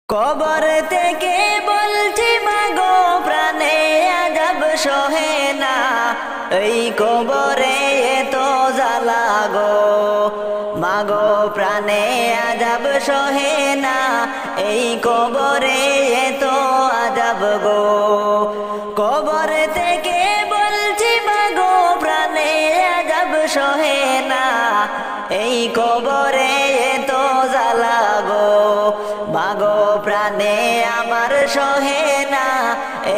কবর থেকে বলছি মাগো প্রাণে আযাব সহে না, এই কবরে এত জ্বালা গো। মাগো প্রাণে আযাব সহে না, এই কবরে এত আযাব গো। কবর থেকে বলছি মাগো প্রাণে আযাব সহে না, এই কবরে এত জ্বালা গো। মাগো প্রাণে আমার সহে না,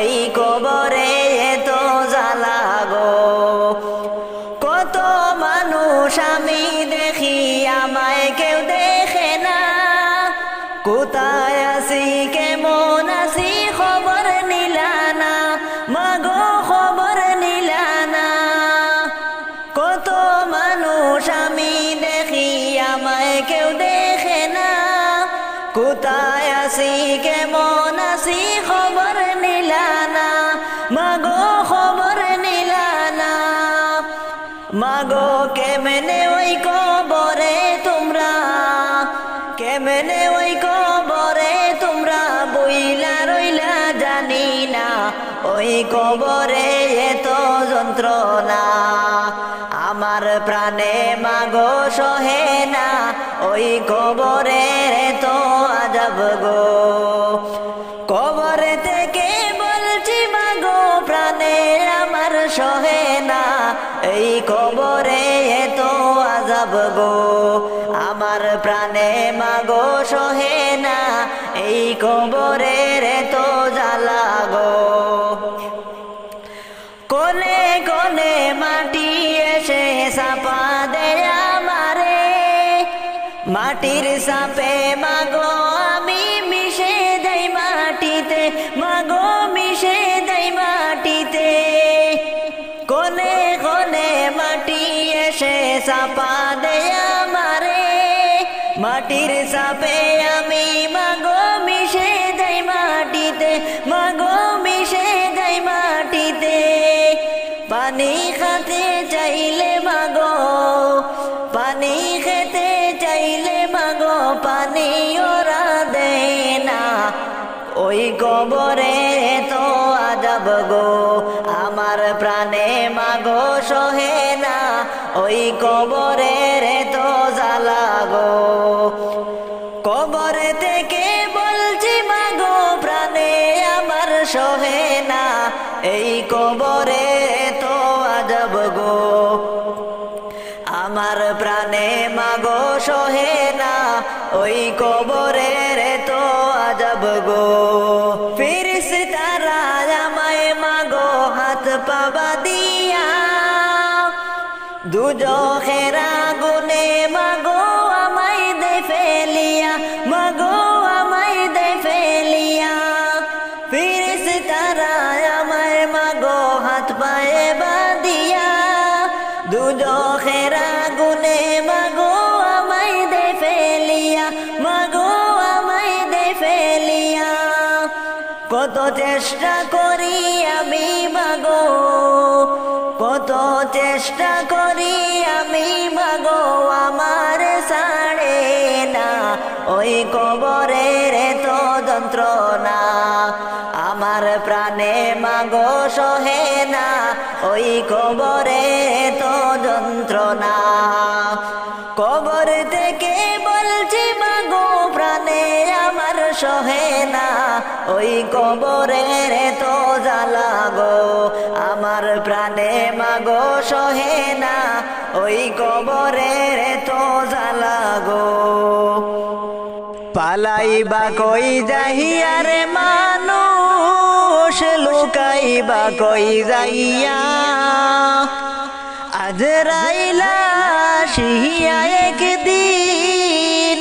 এই কবরে এত জ্বালা গো। কত মানুষ আমি দেখি আমায় কেউ দেখে না, কোথায় আছি কেমন আছি খবর নিলা না, মাগো খবর নিলা না। কত মানুষ আমি দেখি আমায় কেউ দেখে না, কোথায় আছি কেমন আছি খবর নিলা না, মাগো খবর নিলা না। মাগো কেমনে ওই কবরে তোমরা, কেমনে ওই কবরে তোমরা বইলা রইলা জানি না, ওই কবরে এত যন্ত্রণা আমার প্রাণে মাগো সহে না, ওই কবরের এত আযাব গো। কবর থেকে বলছি মাগো প্রাণে আমার সহে না, এই কবরে এত আযাব গো। আমার প্রাণে মাগো সহে না, এই কবরের এত জ্বালা গো। কোনে কোনে মাটি এসে চাপা দেয় আমারে, মাটির চাপে মাগো আমি মিশে দেই মাটিতে, মাগো মিশে দেই মাটিতে। কোনে কোনে মাটি এসে চাপা দেয় আমারে, মাটির চাপে আমি মাগো মিশে দেই মাটিতে, মাগো মিশে দেই মাটিতে। পানি খাতে চাইলে মাগো, পানি খেতে চাইলে মাগো পানি ওরা দেয় না, ওই কবরে তো আযাব গো। আমার প্রাণে মাগো সহে না, ওই কবরের তো জ্বালা গো। কবর থেকে বলছি মাগো প্রাণে আমার সহে না, এই কবরে তো আযাব গো। আমার প্রাণে মাগো সহে না, ওই কবরের তো আযাব গো। ফেরেশতারা আমায় মাগো হাত পা বাঁধিয়া, দুজখের আগুনে মাগো আমায় দেয় ফেলিয়া, মাগো আমায় দেয় ফেলিয়া। ফেরেশতারা আমায় মাগো হাত পায়ে বাঁধিয়া, দুজখের আগুনে মাগো আমায় দেয় ফেলিয়া, মাগো আমায় দেয় ফেলিয়া। কত চেষ্টা করি আমি মাগো, কত চেষ্টা করি আমি মাগো আমার ছাড়ে না, ওই কবরের তো যন্ত্রণা আমার প্রাণে মাগো সহে না, ওই কবরে তো যন্ত্রণা। কবর থেকে বলছি মাগো প্রাণে আমার সহে না, ওই কবরের তো জ্বালা গো। আমার প্রাণে মাগো সহে না, ওই কবরের তো জ্বালা গো। পালাইবা কই যাইয়া রে মানুষ, লুকাইবা কই যাইয়া, আজরাইলা আসিয়া একদিন,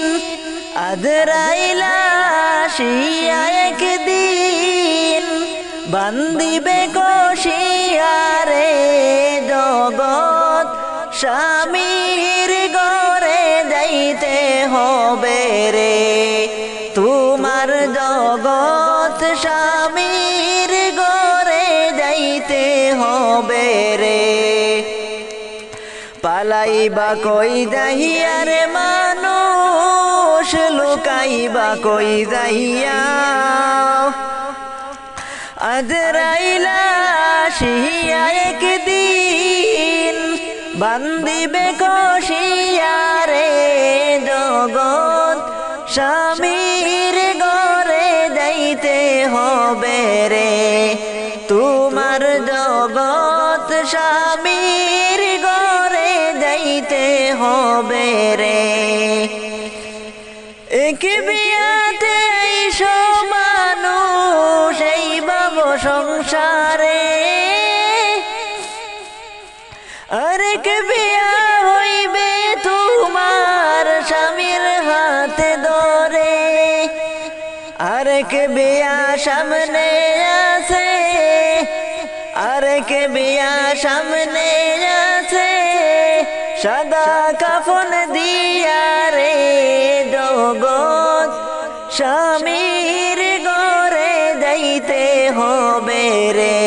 আজরাইলা আসিয়া একদিন, বান্দিবে কষিয়া রে জগৎ স্বামীর ঘরে যাইতে হবে রে, তোমার জগৎ স্বামীর ঘরে যাইতে হবে রে। পালাইবা কই যাইয়া রে মানুষ, লুকাইবা কই যাইয়া আজরাইলা আসিয়া একদিন বান্দিবে কষিয়া রে জগৎ স্বামীর ঘরে যাইতে হবে রে তোমার জগৎ স্বামীর ঘরে যাইতে হবে রে এক বিয়াতে মানুষ এই বাব সংসারে আরেক বিয়া হইবে তোমার স্বামীর হাতে ধরে আরেক বিয়া সামনে আছে আরেক বিয়া সামনে আছে সাদা কাফন দিয়া রে জগৎ স্বামীর ঘরে যাইতে হবে রে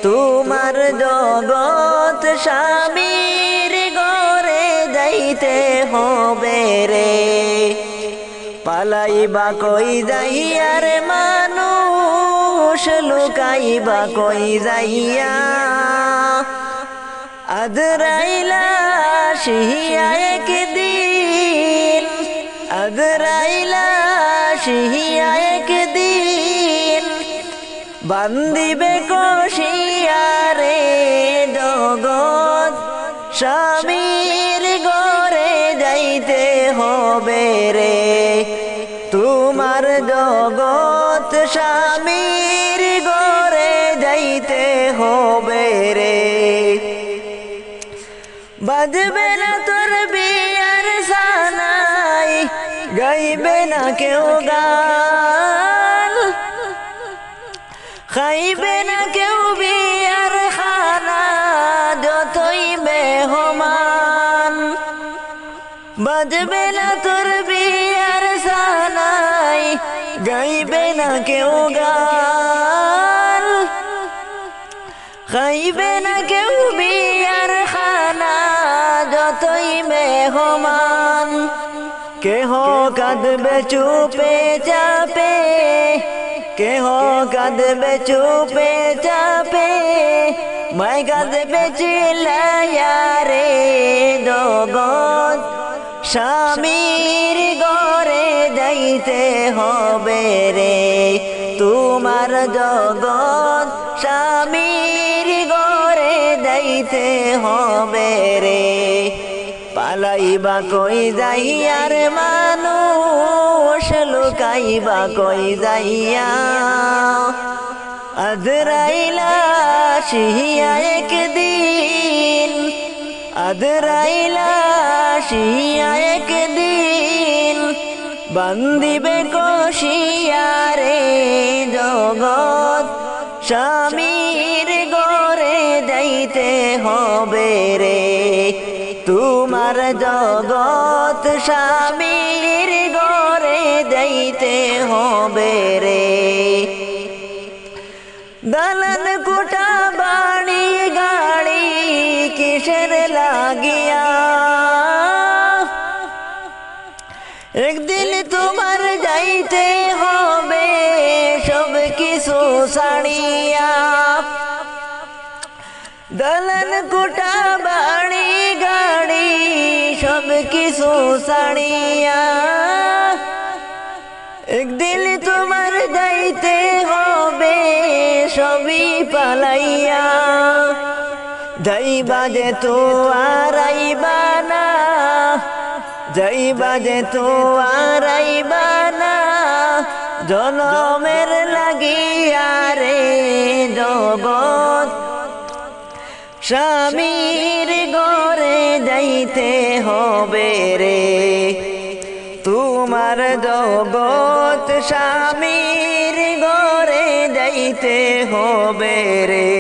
তোমার জগৎ স্বামীর ঘরে যাইতে হবে রে পালাইবা কই যাইয়া রে মানুষ লুকাইবা কই যাইয়া আজরাইলা আসিয়া একদিন আজরাইলা আসিয়া একদিন বান্দিবে কষিয়া রে জগৎ স্বামীর ঘরে যাইতে হবে রে তোমার জগৎ স্বামীর ঘরে যাইতে হবে রে বাজবে না তোর বিয়ার সানাই গাইবে না কেউ গান খাইবে না কেউ বিয়ার খানা যতই মেহমান বাজবে না তোর বিয়ার সানাই গাইবে না কেউ গান খাইবে না কেউ বিয়ার খানা যতই মেহমান কেহ কাঁদবে চুপে চাপে কেহ কাঁদবে চুপে চাপে মাই কাঁদবে চিল্লাইয়া রে জগৎ স্বামীর ঘরে যাইতে হবে রে তোমার জগৎ স্বামীর ঘরে যাইতে হবে রে পালাইবা কই যাইয়া রে মানুষ লুকাইবা কই যাইয়া আজরাইলা আসিয়া একদিন আজরাইলা আসিয়া একদিন বান্দিবে কষিয়া রে জগৎ স্বামীর ঘরে যাইতে হবে রে তোমার জগৎ স্বামীর ঘরে যাইতে হবে রে দালান কোঠা বাড়ি গাড়ি কিসের লাগিয়া একদিন তোমার যাইতে হবে সব কিছু ছাড়িয়া দালান কোঠা বাড়ি গাড়ি সব কিছু ছাড়িয়া একদিন তোমার যাইতে হবে সবই পালাইয়া যাইবা যে তো আর আইবা না যাইবা যে তো আর আইবা না জনমের লাগিয়া রে জগৎ স্বামীর ঘরে যাইতে হবে রে তোমার জগৎ স্বামীর ঘরে যাইতে হবে রে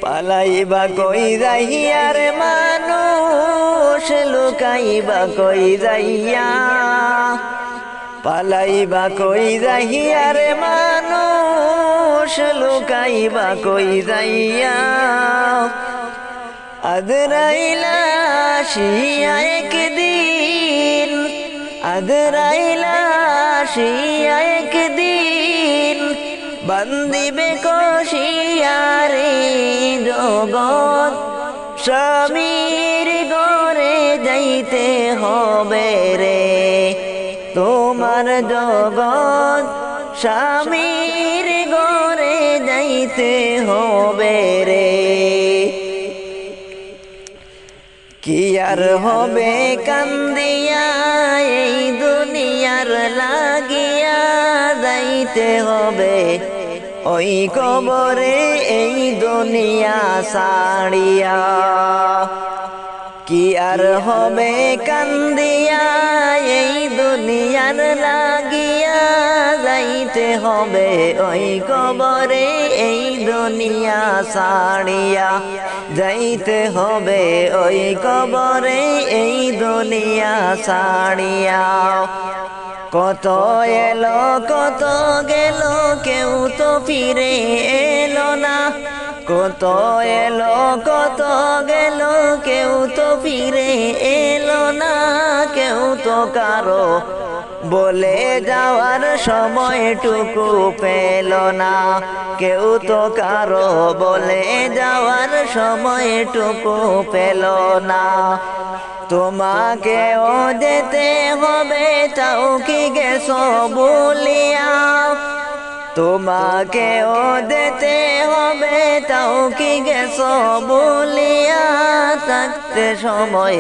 পালাইবা কই যাইয়া রে মানুষ লুকাইবা কই যাইয়া পালাইবা কই যাইয়া রে মানুষ লুকাইবা কই যাইয়া আজরাইলা আসিয়া একদিন আদরাইলা শিয়া একদিন বান্দিবে কশিয়ারে জগৎ স্বামীর ঘরে যাইতে হবে রে তোমার জগৎ স্বামীর ঘরে যাইতে হবে রে কি আর হবে কান্দিয়া এই দুনিয়ার লাগিয়া যাইতে হবে ওই কবরে এই দুনিয়া ছাড়িয়া কি আর হবে কান্দিয়া এই দুনিয়ার লাগিয়া যাইতে হবে ওই কবরে এই দুনিয়া ছাড়িয়া যাইতে হবে ওই কবরে এই দুনিয়া ছাড়িয়া কত এলো কত গেল কেউ তো ফিরে এলো না কত এলো কত গেল কেউ তো ফিরে এলো না কেউ তো কারো বলে যাওয়ার সময়টুকু পেল না কেউ তো কারো বলে যাওয়ার সময়টুকু পেল না তোমাকেও যেতে হবে তাও কি গেছো বলিয়া তোমাকেও যেতে হবে তাও কি গেছো বলিয়া থাকতে সময়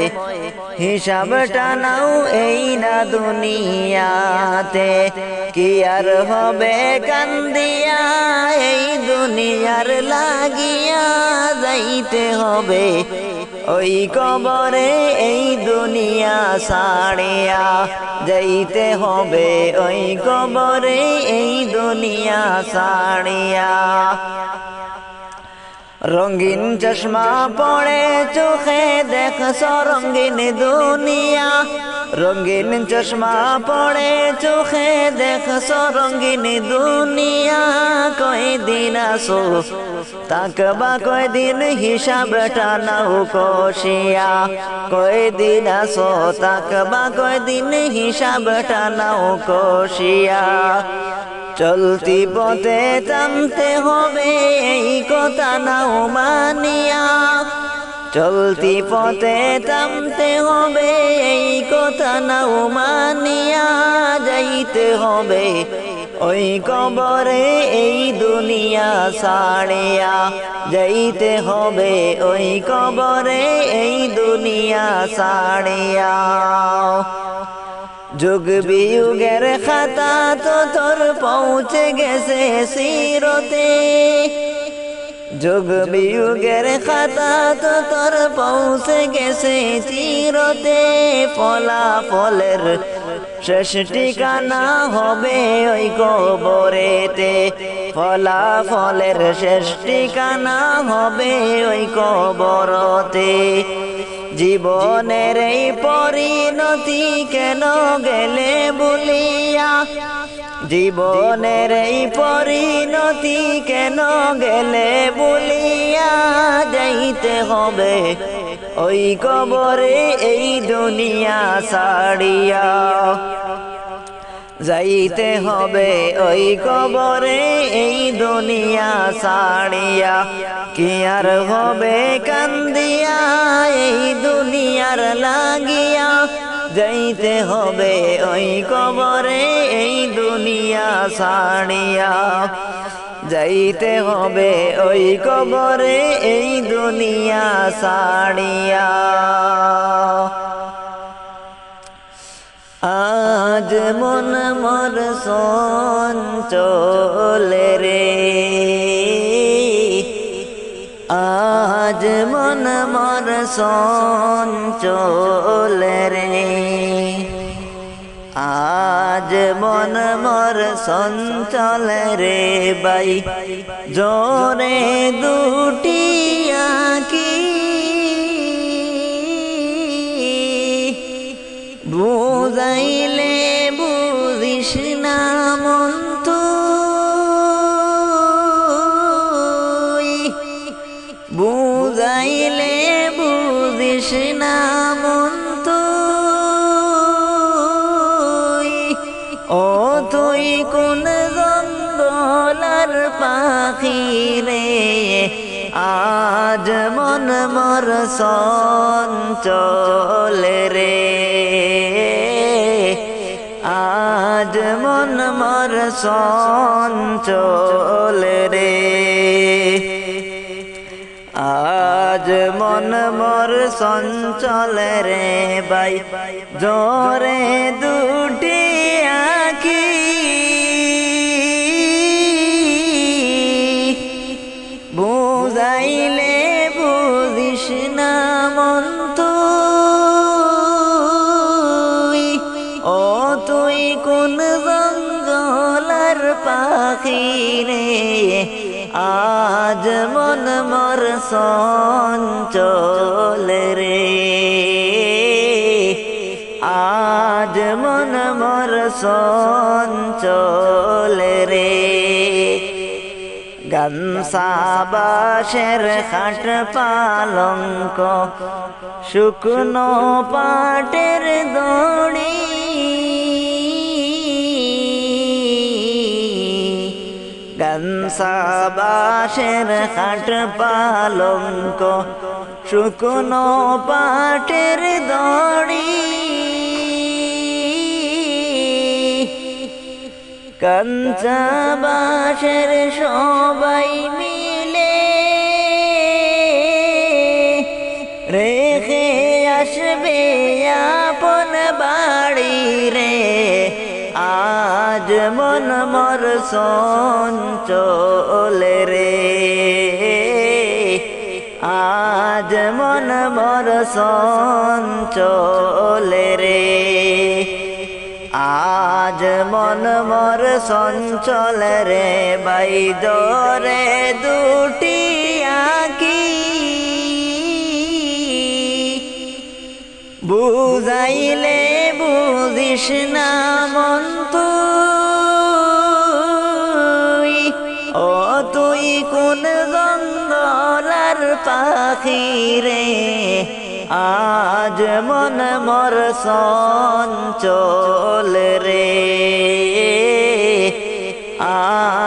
হিসাবটা নাও এই না দুনিয়াতে কি আর হবে কান্দিয়া এই দুনিয়ার লাগিয়া যাইতে হবে ওই কবরে এই দুনিয়া ছাড়িয়া যাইতে হবে ওই কবরে এই দুনিয়া ছাড়িয়া রঙিন চশমা পড়ে চোখে দেখছ রঙিন দুনিয়া রঙিন চশমা পড়ে চোখে দেখছ রঙিন দুনিয়া কয়দিন আসো তাকবা কয়দিন হিসাবটা নাও কষিয়া কয়দিন আসো তাকবা কয়দিন হিসাবটা নাও কষিয়া চলতি পথে থামতে হবে এই কথা নাও মানিয়া চলতি পথে থামতে হবে এই কথা নাও মানিয়া যাইতে হবে ওই কবরে এই দুনিয়া ছাড়িয়া যাইতে হবে ওই কবরে এই দুনিয়া ছাড়িয়া যুগ বিযুগের খাতা তো তোর পৌঁছে গেছে সিরতে যুগ বিযুগের খাতা তো তোর পৌঁছে গেছে চিরতে ফলাফলের শেষ ঠিকানা হবে ওই কবরেতে ফলাফলের শেষ ঠিকানা হবে ওই কবরতে জীবনের এই পরিণতি কেন গেলে বলিয়া জীবনের এই পরিণতি কেন গেলে বলিয়া যাইতে হবে ওই কবরে এই দুনিয়া ছাড়িয়া যাইতে হবে ওই কবরে এই দুনিয়া ছাড়িয়া কি আর হবে কান্দিয়া এই দুনিয়ার লাগিয়া যাইতে হবে ওই কবরে এই দুনিয়া ছাড়িয়া যাইতে হবে ওই কবরে এই দুনিয়া ছাড়িয়া আজ মন মোর চঞ্চলে রে আজ মন মোর চঞ্চলে রে আজ মন মোর চঞ্চলে রে বাই জোরে দুটি আঁকি বুঝাইলে বুঝিস না মন তুই বুঝাইলে বুঝিস না মন তুই কোন জঙ্গলার পাখি রে আজ মন মোর চঞ্চল রে আজ মন মোর চঞ্চল রে আজ মন মোর চঞ্চল রে ভাই জোরে দুটি আঁখি বুঝাইলে বুঝিস না মন তুই ও তুই কোন জঙ্গলার পাখি রে আজ মন মোর চঞ্চল রে আজ মন মোর চঞ্চল রে গামছা বাঁশের খাট পালঙ্ক শুকনো পাটের দড়ি গামছা বাঁশের খাট পালঙ্ক শুকনো পাটের দড়ি কাঞ্চা বাঁশের সবাই মিলে রেখে আসবে আপন বাড়ি রে আজ মন মোর চঞ্চল রে আজ মন মোর চঞ্চল রে আজ মন মোর চঞ্চল রে ভাই জোরে দুটি আঁখি বুঝাইলে বুঝিস না মন তুই ও তুই কোন জঙ্গলার পাখি রে আজ মন মোর চঞ্চল রে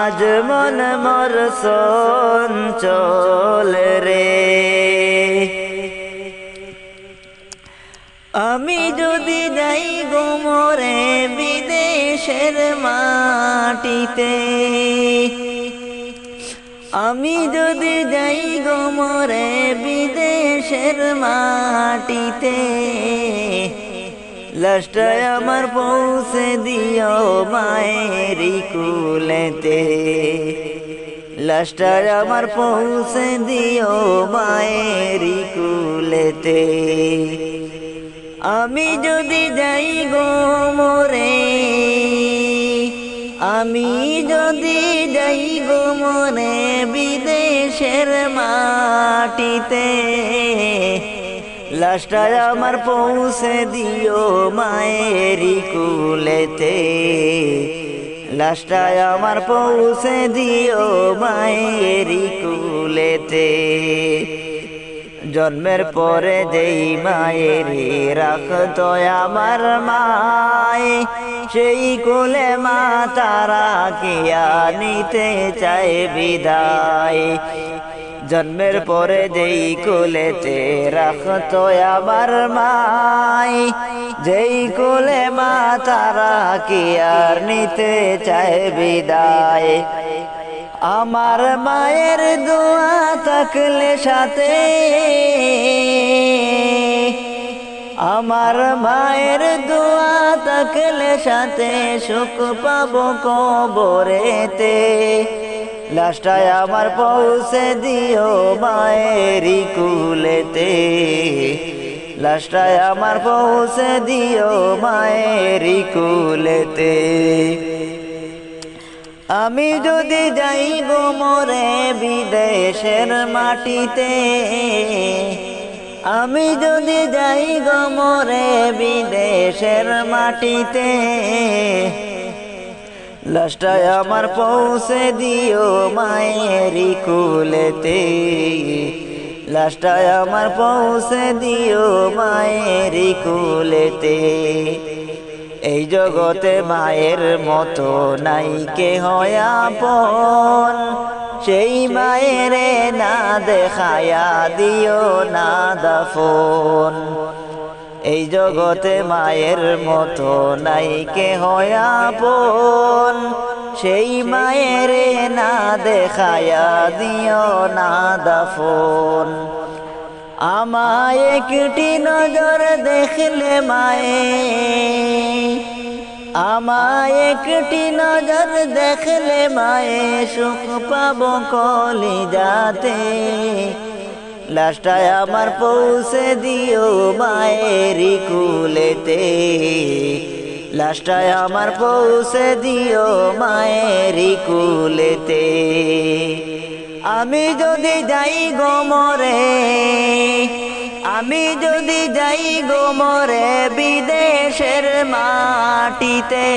আজ মন মোর চঞ্চল রে আমি যদি যাই গো মোরে বিদেশের মাটিতে আমি যদি যাই গো মোরে বিদেশের মাটিতে লাস্টায় আমার পৌঁছে দিও মায়েরি কুলেতে লাস্টায় আমার পৌঁছে দিও মায়েরি কুলেতে আমি যদি যাই গো মোরে আমি যদি যাই গো মোরে বিদেশের মাটিতে লাস্টায় আমার পৌঁছে দিও মায়েরি কুলেতে লাস্টায় আমার পৌঁছে দিও মায়েরি কুলেতে জন্মের পরে যেই মায়েরি রাখতো আমার মায়ে সেই কোলে মা তারা কিয়া নিতে চায় বিদায় জন্মের পরে যেই কোলেতে রাখতো আমার মাই যেই কোলে মা তারা কিয়া নিতে চায় বিদায় আমার মায়ের দোয়া থাকলে সাথে আমার মায়ের দোয়া থাকলে সাথে সুখ পাবো কবরেতে লাস্টায় আমার পৌঁছে দিও মায়েরি কুলেতে লাস্টায় আমার পৌঁছে দিও মায়েরি কুলেতে আমি যদি যাই গো মোরে বিদেশের মাটিতে আমি যদি যাই গো মোরে বিদেশের মাটিতে লাস্টায় আমার পৌঁছে দিও মায়েরি কুলেতে লাস্টায় আমার পৌঁছে দিও মায়েরি কুলেতে এই জগতে মায়ের মতো নাই কেহ আপন, সেই মায়ের না দেখায়া দিও না দাফন। এই জগতে মায়ের মতো নাই কেহ আপন, সেই মায়ের না দেখায়া দিও না দাফন। আমায় একটি নজর দেখলে মায়ে, আমায় একটি নজর দেখলে মায়ে, সুখ পাবো কলিজাতে। লাশটায় আমার পৌঁছে দিও মায়েরই কুলেতে, লাশটায় আমার পৌঁছে দিও মায়েরই কুলেতে। আমি যদি যাই গো মরে, আমি যদি যাই গো মরে বিদেশের মাটিতে,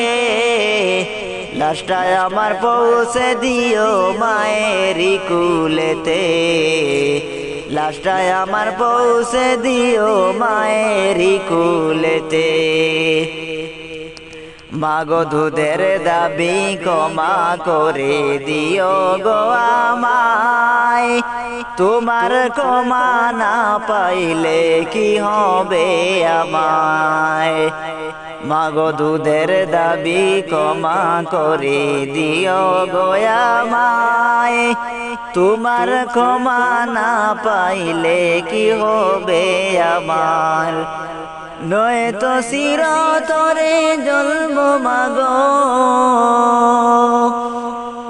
লাশটায় আমার পৌঁছে দিও মায়েরই কুলেতে, লাশটায় আমার পৌঁছে দিও মায়েরই কুলেতে। মাগো দুধের দাবি ক্ষমা করে দিও গো আমায়, তোমার ক্ষমা না পাইলে কি হবে আমায়। মাগো দুধের দাবি ক্ষমা করে দিও গো আমায়, তোমার ক্ষমা না পাইলে কি হবে আমার। নয়তো চিরতরে জ্বলব মাগো,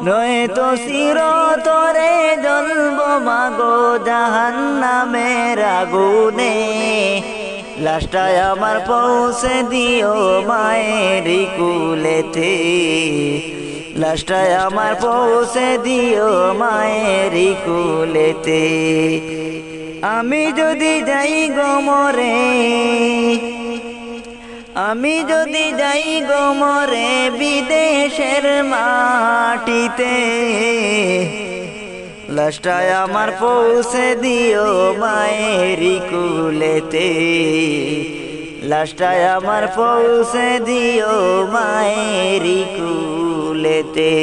নয়তো চিরতরে জ্বলব মাগো জাহান্নামের আগুনে। লাশটায় আমার পৌঁছে দিও মায়েরই কুলেতে, লাশটায় আমার পৌঁছে দিও মায়েরই কুলেতে। আমি যদি যাই গো মরে, আমি যদি যাই গো মরে বিদেশের মাটিতে, লাশটায় আমার পৌঁছে দিও মায়েরই কুলেতে, লাশটায় আমার পৌঁছে দিও মায়েরই কুলেতে।